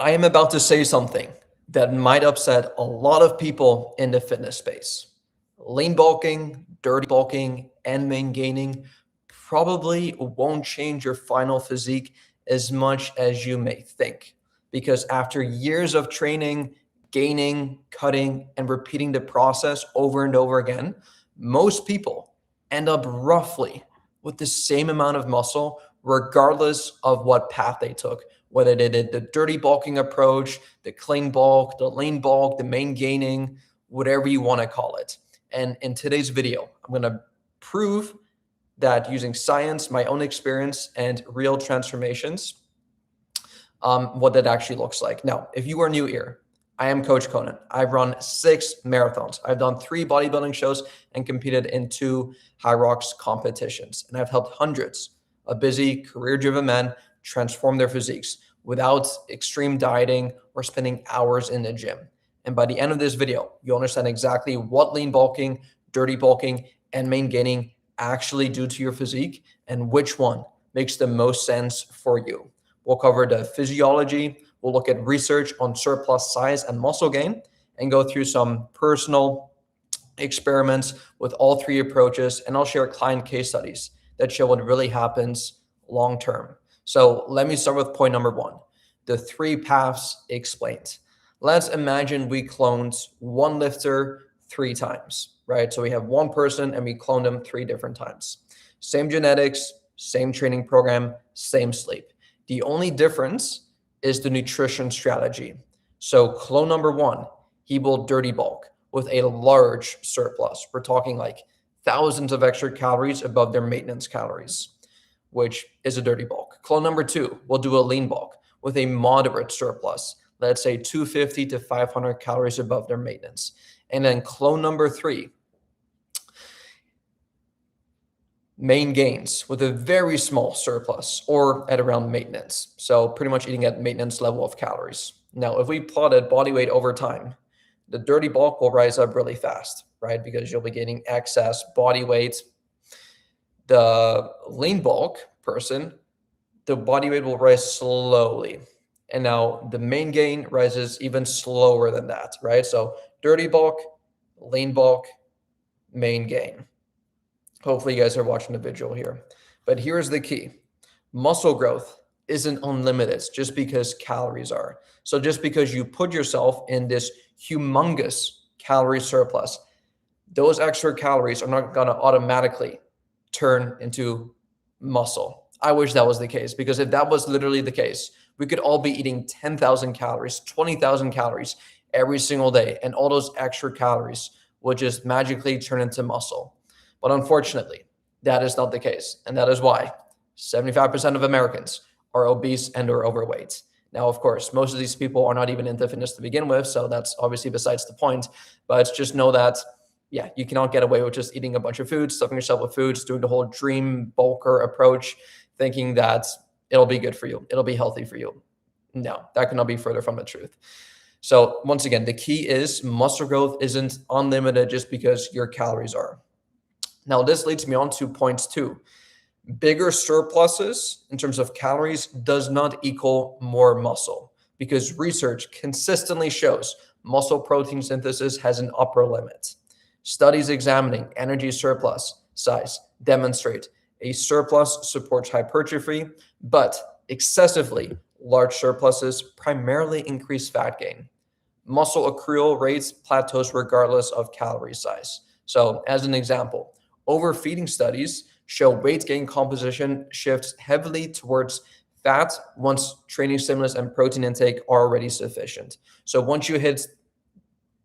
I am about to say something that might upset a lot of people in the fitness space. Lean bulking, dirty bulking, and main gaining probably won't change your final physique as much as you may think. Because after years of training, gaining, cutting, and repeating the process over and over again, most people end up roughly with the same amount of muscle, regardless of what path they took, whether they did the dirty bulking approach, the clean bulk, the lean bulk, the main gaining, whatever you want to call it. And in today's video, I'm going to prove that using science, my own experience, and real transformations, what that actually looks like. Now, if you are new here, I am Coach Cohnan. I've run 6 marathons. I've done 3 bodybuilding shows and competed in 2 high rocks competitions. And I've helped hundreds of busy, career-driven men transform their physiques without extreme dieting or spending hours in the gym. And by the end of this video, you'll understand exactly what lean bulking, dirty bulking, and main gaining actually do to your physique and which one makes the most sense for you. We'll cover the physiology, we'll look at research on surplus size and muscle gain, and go through some personal experiments with all 3 approaches, and I'll share client case studies that show what really happens long term. So let me start with point number 1, the 3 paths explained. Let's imagine we cloned one lifter 3 times, right? So we have one person and we cloned them 3 different times. Same genetics, same training program, same sleep. The only difference is the nutrition strategy. So clone number 1, he will dirty bulk with a large surplus. We're talking like thousands of extra calories above their maintenance calories, which is a dirty bulk. Clone number 2 will do a lean bulk with a moderate surplus, let's say 250 to 500 calories above their maintenance. And then clone number 3, main gains with a very small surplus or at around maintenance. So pretty much eating at maintenance level of calories. Now, if we plotted body weight over time, the dirty bulk will rise up really fast, right? Because you'll be getting excess body weight. The lean bulk person, the body weight will rise slowly. And now the main gain rises even slower than that, right? So dirty bulk, lean bulk, main gain. Hopefully you guys are watching the visual here. But here's the key. Muscle growth isn't unlimited just because calories are. So just because you put yourself in this humongous calorie surplus, those extra calories are not going to automatically turn into muscle. I wish that was the case, because if that was literally the case, we could all be eating 10,000 calories, 20,000 calories every single day, and all those extra calories would just magically turn into muscle. But unfortunately, that is not the case. And that is why 75% of Americans are obese and or overweight. Now, of course, most of these people are not even into fitness to begin with, so that's obviously besides the point. But just know that, yeah, you cannot get away with just eating a bunch of food, stuffing yourself with foods, doing the whole dream bulker approach, thinking that it'll be good for you, it'll be healthy for you. No, that cannot be further from the truth. So once again, the key is muscle growth isn't unlimited just because your calories are. Now, this leads me on to points 2. Bigger surpluses in terms of calories does not equal more muscle, because research consistently shows muscle protein synthesis has an upper limit. Studies examining energy surplus size demonstrate a surplus supports hypertrophy, but excessively large surpluses primarily increase fat gain. Muscle accrual rates plateaus regardless of calorie size. So as an example, overfeeding studies show weight gain composition shifts heavily towards fat once training stimulus and protein intake are already sufficient. So once you hit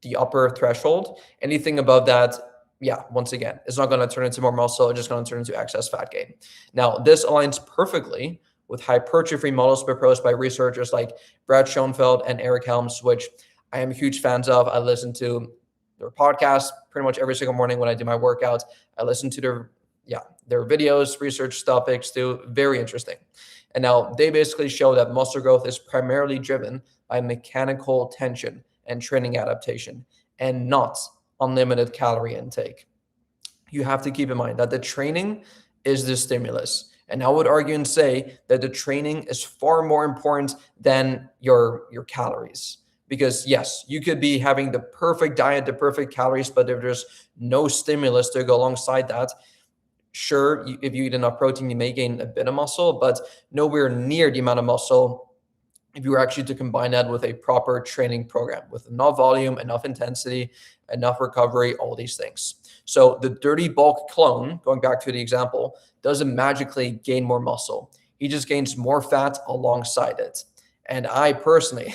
the upper threshold, anything above that, yeah, once again, it's not going to turn into more muscle, it's just going to turn into excess fat gain. Now, this aligns perfectly with hypertrophy models proposed by researchers like Brad Schoenfeld and Eric Helms, which I am huge fans of. I listen to their podcasts pretty much every single morning when I do my workouts. I listen to their videos, research topics too. Very interesting. And now they basically show that muscle growth is primarily driven by mechanical tension and training adaptation, and not unlimited calorie intake. You have to keep in mind that the training is the stimulus And I would argue and say that the training is far more important than your calories. Because yes, you could be having the perfect diet, the perfect calories, but if there's no stimulus to go alongside that, sure, if you eat enough protein, you may gain a bit of muscle, but nowhere near the amount of muscle if you were actually to combine that with a proper training program with enough volume, enough intensity, enough recovery, all these things. So the dirty bulk clone, going back to the example, doesn't magically gain more muscle. He just gains more fat alongside it. And I personally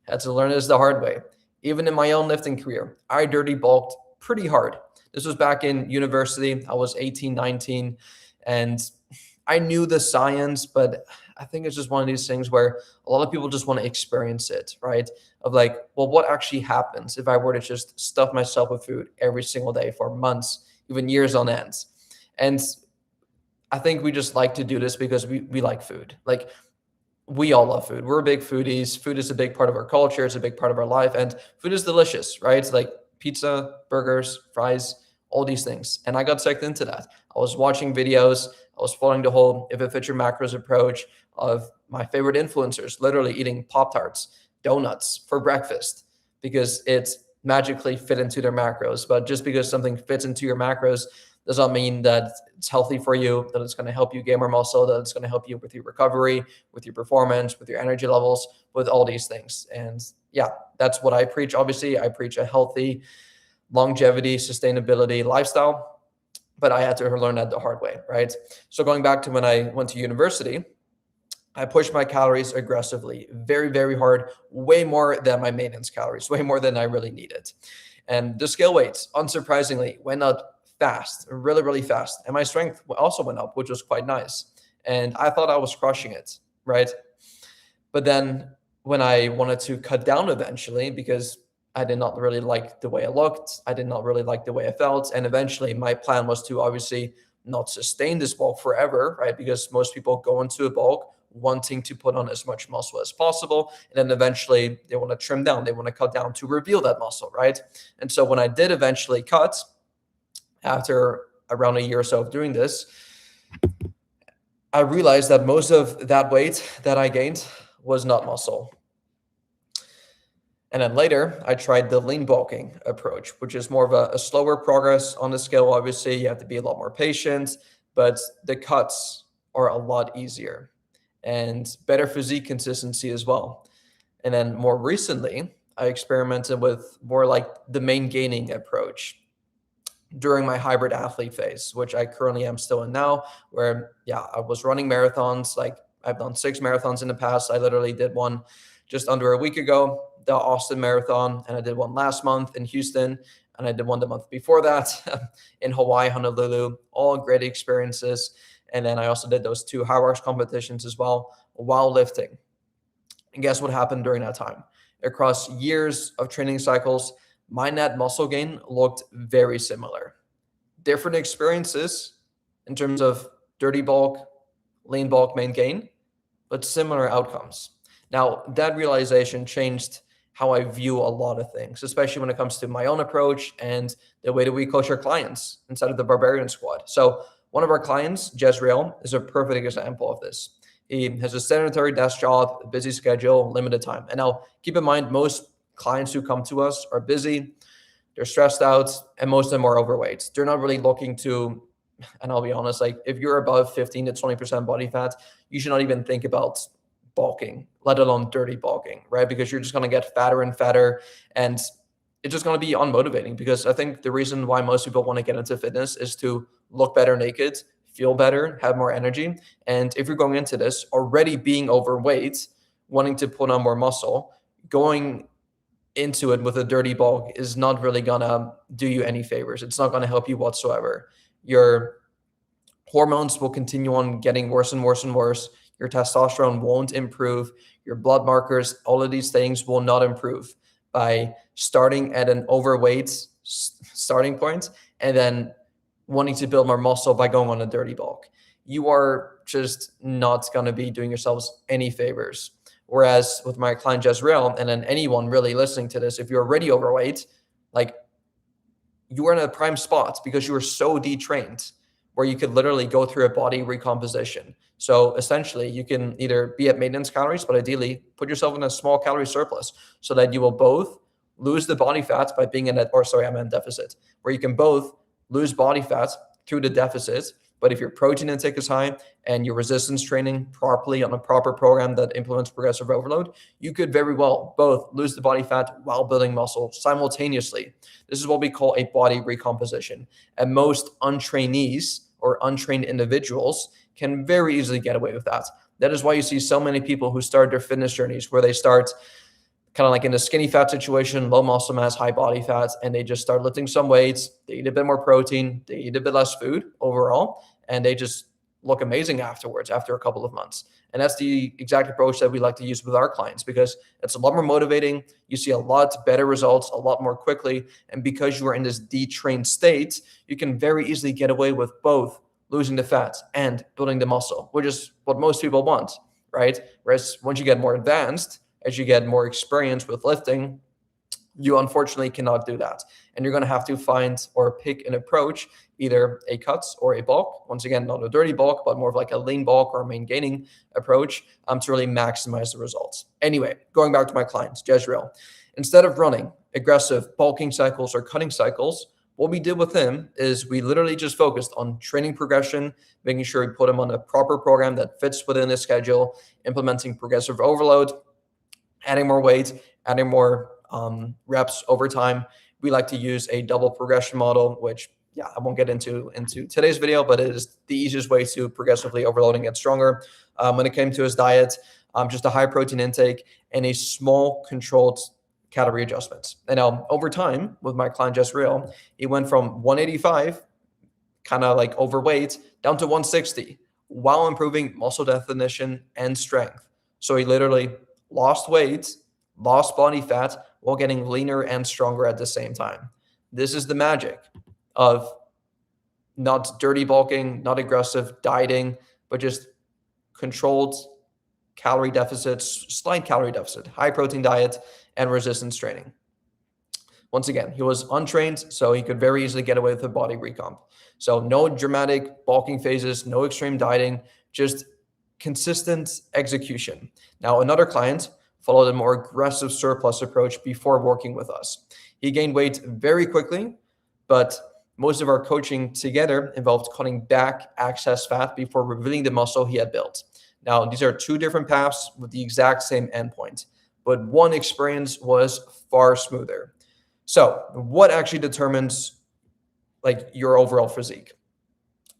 had to learn this the hard way. Even in my own lifting career, I dirty bulked pretty hard. This was back in university. I was 18, 19, and I knew the science, but I think it's just one of these things where a lot of people just want to experience it, right? Of like, well, what actually happens if I were to just stuff myself with food every single day for months, even years on end? And I think we just like to do this because we like food. Like, we all love food. We're big foodies. Food is a big part of our culture. It's a big part of our life. And food is delicious, right? It's like pizza, burgers, fries, all these things. And I got sucked into that. I was watching videos. I was following the whole if it fits your macros approach of my favorite influencers, literally eating Pop-Tarts, donuts for breakfast because it's magically fit into their macros. But just because something fits into your macros does not mean that it's healthy for you, that it's going to help you gain more muscle, that it's going to help you with your recovery, with your performance, with your energy levels, with all these things. And yeah, that's what I preach. Obviously, I preach a healthy longevity, sustainability lifestyle, but I had to learn that the hard way, right? So going back to when I went to university, I pushed my calories aggressively, very, very hard, way more than my maintenance calories, way more than I really needed. And the scale weights, unsurprisingly, went up fast, really, really fast. And my strength also went up, which was quite nice. And I thought I was crushing it, right? But then when I wanted to cut down eventually, because I did not really like the way I looked, I did not really like the way I felt. And eventually my plan was to obviously not sustain this bulk forever, right? Because most people go into a bulk wanting to put on as much muscle as possible. And then eventually they want to trim down, they want to cut down to reveal that muscle, right? And so when I did eventually cut, after around a year or so of doing this, I realized that most of that weight that I gained was not muscle. And then later, I tried the lean bulking approach, which is more of a slower progress on the scale. Obviously, you have to be a lot more patient, but the cuts are a lot easier and better physique consistency as well. And then more recently, I experimented with more like the main gaining approach during my hybrid athlete phase, which I currently am still in now, where, yeah, I was running marathons. Like, I've done 6 marathons in the past. I literally did one just under a week ago, the Austin Marathon, and I did one last month in Houston, and I did one the month before that in Hawaii, Honolulu, all great experiences. And then I also did those 2 high rocks competitions as well while lifting. And guess what happened during that time? Across years of training cycles, my net muscle gain looked very similar. Different experiences in terms of dirty bulk, lean bulk, main gain, but similar outcomes. Now, that realization changed how I view a lot of things, especially when it comes to my own approach and the way that we coach our clients inside of the Barbarian squad. So one of our clients, Jezreel, is a perfect example of this. He has a sedentary desk job, a busy schedule, limited time. And now keep in mind, most clients who come to us are busy, they're stressed out, and most of them are overweight. They're not really looking to, and I'll be honest, like if you're above 15 to 20% body fat, you should not even think about bulking, let alone dirty bulking, right? Because you're just going to get fatter and fatter, and it's just going to be unmotivating. Because I think the reason why most people want to get into fitness is to look better naked, feel better, have more energy. And if you're going into this already being overweight, wanting to put on more muscle, going into it with a dirty bulk is not really gonna do you any favors. It's not gonna help you whatsoever. Your hormones will continue on getting worse and worse and worse. Your testosterone won't improve. Your blood markers, all of these things will not improve by starting at an overweight starting point and then wanting to build more muscle by going on a dirty bulk. You are just not going to be doing yourselves any favors. Whereas with my client Jezreel, and then anyone really listening to this, if you're already overweight, like, you are in a prime spot because you are so detrained. where you could literally go through a body recomposition. So essentially, you can either be at maintenance calories, but ideally put yourself in a small calorie surplus so that you will both lose the body fat by being in a, or sorry, I'm in deficit, where you can both lose body fat through the deficit. But if your protein intake is high and your resistance training properly on a proper program that implements progressive overload, you could very well both lose the body fat while building muscle simultaneously. This is what we call a body recomposition. And most untrainees or untrained individuals can very easily get away with that. That is why you see so many people who start their fitness journeys where they start kind of like in a skinny fat situation, low muscle mass, high body fat, and they just start lifting some weights. They eat a bit more protein, they eat a bit less food overall, and they just look amazing afterwards after a couple of months. And that's the exact approach that we like to use with our clients because it's a lot more motivating. You see a lot better results a lot more quickly. And because you are in this detrained state, you can very easily get away with both losing the fat and building the muscle, which is what most people want, right? Whereas once you get more advanced, as you get more experience with lifting, you unfortunately cannot do that. And you're going to have to find or pick an approach, either a cuts or a bulk. Once again, not a dirty bulk, but more of like a lean bulk or a main gaining approach to really maximize the results. Anyway, going back to my clients, Jezreel, instead of running aggressive bulking cycles or cutting cycles, what we did with him is we literally just focused on training progression, making sure we put him on a proper program that fits within his schedule, implementing progressive overload, adding more weight, adding more reps over time. We like to use a double progression model, which I won't get into today's video, but it is the easiest way to progressively overload and get stronger. When it came to his diet, just a high protein intake and a small controlled calorie adjustments. And now over time with my client Jezreel, he went from 185, kind of like overweight, down to 160 while improving muscle definition and strength. So he literally lost weight, lost body fat while getting leaner and stronger at the same time. This is the magic of not dirty bulking, not aggressive dieting, but just controlled calorie deficits, slight calorie deficit, high protein diet, and resistance training. Once again, he was untrained, so he could very easily get away with a body recomp. So no dramatic bulking phases, no extreme dieting, just consistent execution. Now, another client followed a more aggressive surplus approach before working with us. He gained weight very quickly, but most of our coaching together involved cutting back excess fat before revealing the muscle he had built. Now, these are two different paths with the exact same endpoint, but one experience was far smoother. So what actually determines like your overall physique?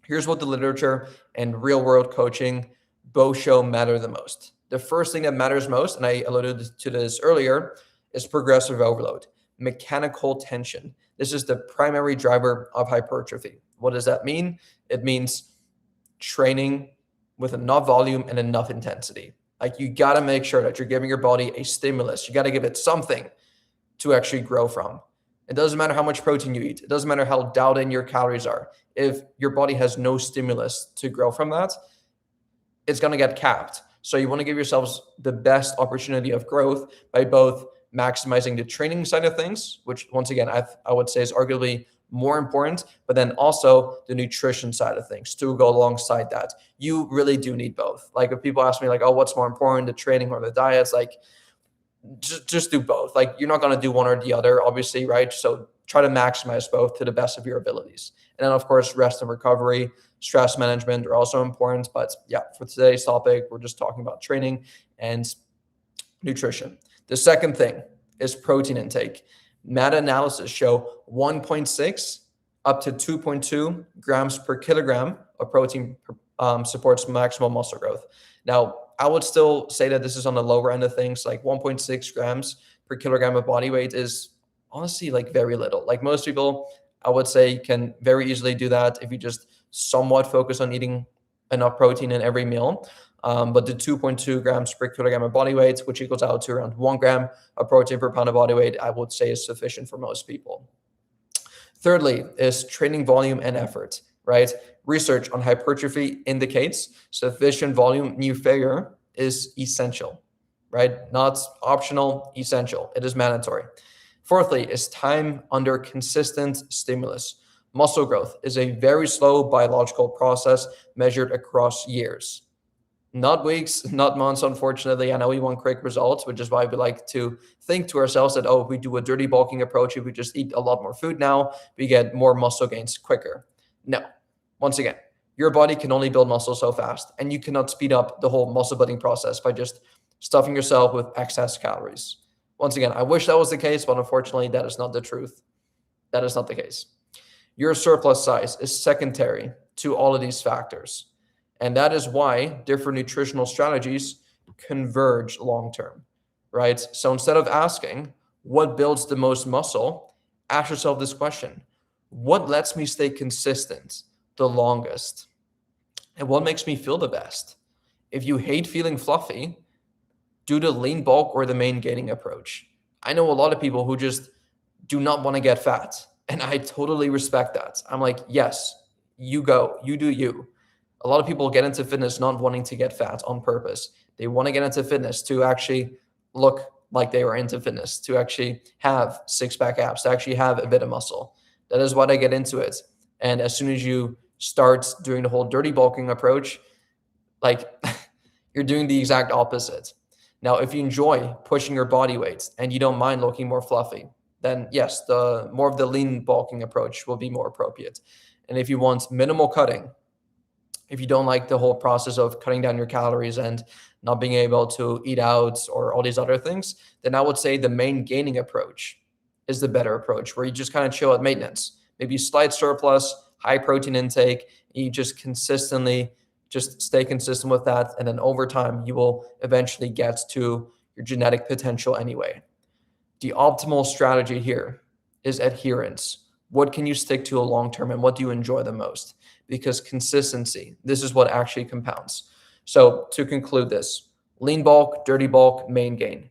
Here's what the literature and real world coaching both show matter the most. The first thing that matters most, and I alluded to this earlier, is progressive overload, mechanical tension. This is the primary driver of hypertrophy. What does that mean? It means training with enough volume and enough intensity. Like you got to make sure that you're giving your body a stimulus. You got to give it something to actually grow from. It doesn't matter how much protein you eat. It doesn't matter how dialed in your calories are. If your body has no stimulus to grow from that, it's going to get capped. So you want to give yourselves the best opportunity of growth by both maximizing the training side of things, which once again, I would say is arguably more important, but then also the nutrition side of things to go alongside that. You really do need both. Like if people ask me like, oh, what's more important, the training or the diets? Like just do both. Like you're not going to do one or the other, obviously, right? So try to maximize both to the best of your abilities. And then of course, rest and recovery, stress management are also important. But for today's topic, we're just talking about training and nutrition. The second thing is protein intake. Meta-analysis show 1.6 up to 2.2 grams per kilogram of protein supports maximal muscle growth. Now, I would still say that this is on the lower end of things. Like 1.6 grams per kilogram of body weight is honestly like very little. Like most people, I would say, can very easily do that if you just somewhat focus on eating enough protein in every meal. But the 2.2 grams per kilogram of body weight, which equals out to around 1 gram of protein per pound of body weight, I would say is sufficient for most people. Thirdly is training volume and effort, right? Research on hypertrophy indicates sufficient volume new failure is essential, right? Not optional, essential. It is mandatory. Fourthly is time under consistent stimulus. Muscle growth is a very slow biological process measured across years. Not weeks, not months, unfortunately. I know we want quick results, which is why we like to think to ourselves that, oh, if we do a dirty bulking approach, if we just eat a lot more food now, we get more muscle gains quicker. No. Once again, your body can only build muscle so fast, and you cannot speed up the whole muscle building process by just stuffing yourself with excess calories. Once again, I wish that was the case, but unfortunately, that is not the truth. That is not the case. Your surplus size is secondary to all of these factors. And that is why different nutritional strategies converge long-term, right? So instead of asking what builds the most muscle, ask yourself this question: what lets me stay consistent the longest? And what makes me feel the best? If you hate feeling fluffy, do the lean bulk or the main gaining approach. I know a lot of people who just do not want to get fat, and I totally respect that. I'm like, yes, you go, you do you. A lot of people get into fitness not wanting to get fat on purpose. They want to get into fitness to actually look like they were into fitness, to actually have six-pack abs, to actually have a bit of muscle. That is why they get into it. And as soon as you start doing the whole dirty bulking approach, like you're doing the exact opposite. Now, if you enjoy pushing your body weight and you don't mind looking more fluffy, then yes, the more of the lean bulking approach will be more appropriate. And if you want minimal cutting, if you don't like the whole process of cutting down your calories and not being able to eat out or all these other things, then I would say the main gaining approach is the better approach, where you just kind of chill at maintenance. Maybe slight surplus, high protein intake, and you just consistently just stay consistent with that. And then over time, you will eventually get to your genetic potential anyway. The optimal strategy here is adherence. What can you stick to a long term, and what do you enjoy the most? Because consistency, this is what actually compounds. So to conclude this, lean bulk, dirty bulk, main gain.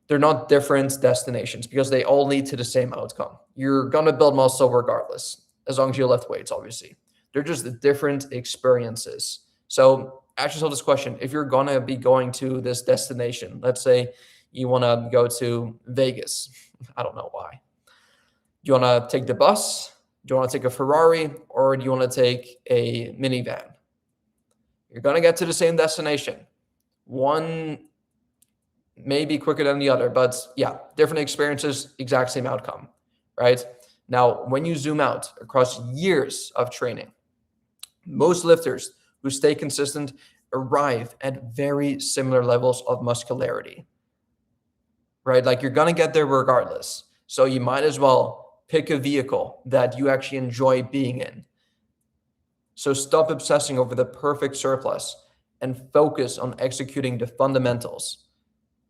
They're not different destinations because they all lead to the same outcome. You're going to build muscle regardless, as long as you lift weights, obviously. They're just different experiences. So ask yourself this question: if you're going to be going to this destination, let's say you want to go to Vegas. I don't know why. Do you want to take the bus? Do you want to take a Ferrari, or do you want to take a minivan? You're going to get to the same destination. One may be quicker than the other, but yeah, different experiences, exact same outcome, right? Now, when you zoom out across years of training, most lifters who stay consistent arrive at very similar levels of muscularity, right? Like, you're going to get there regardless. So you might as well pick a vehicle that you actually enjoy being in. So stop obsessing over the perfect surplus and focus on executing the fundamentals,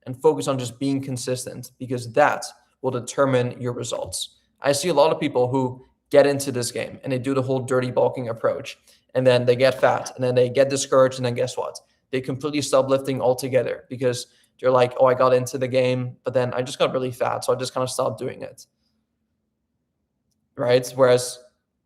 and focus on just being consistent, because that will determine your results. I see a lot of people who get into this game and they do the whole dirty bulking approach, and then they get fat, and then they get discouraged, and then guess what? They completely stop lifting altogether because they're like, oh, I got into the game, but then I just got really fat, so I just kind of stopped doing it. Right? Whereas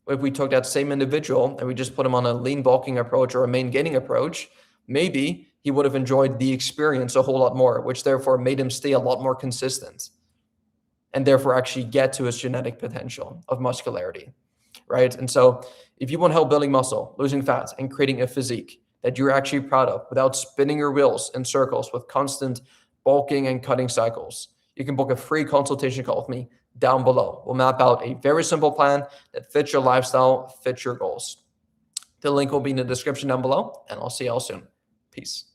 if we took that same individual and we just put him on a lean bulking approach or a main gaining approach, maybe he would have enjoyed the experience a whole lot more, which therefore made him stay a lot more consistent and therefore actually get to his genetic potential of muscularity, right? And so if you want help building muscle, losing fat, and creating a physique that you're actually proud of without spinning your wheels in circles with constant bulking and cutting cycles, you can book a free consultation call with me down below. We'll map out a very simple plan that fits your lifestyle, fits your goals. The link will be in the description down below, and I'll see you all soon. Peace.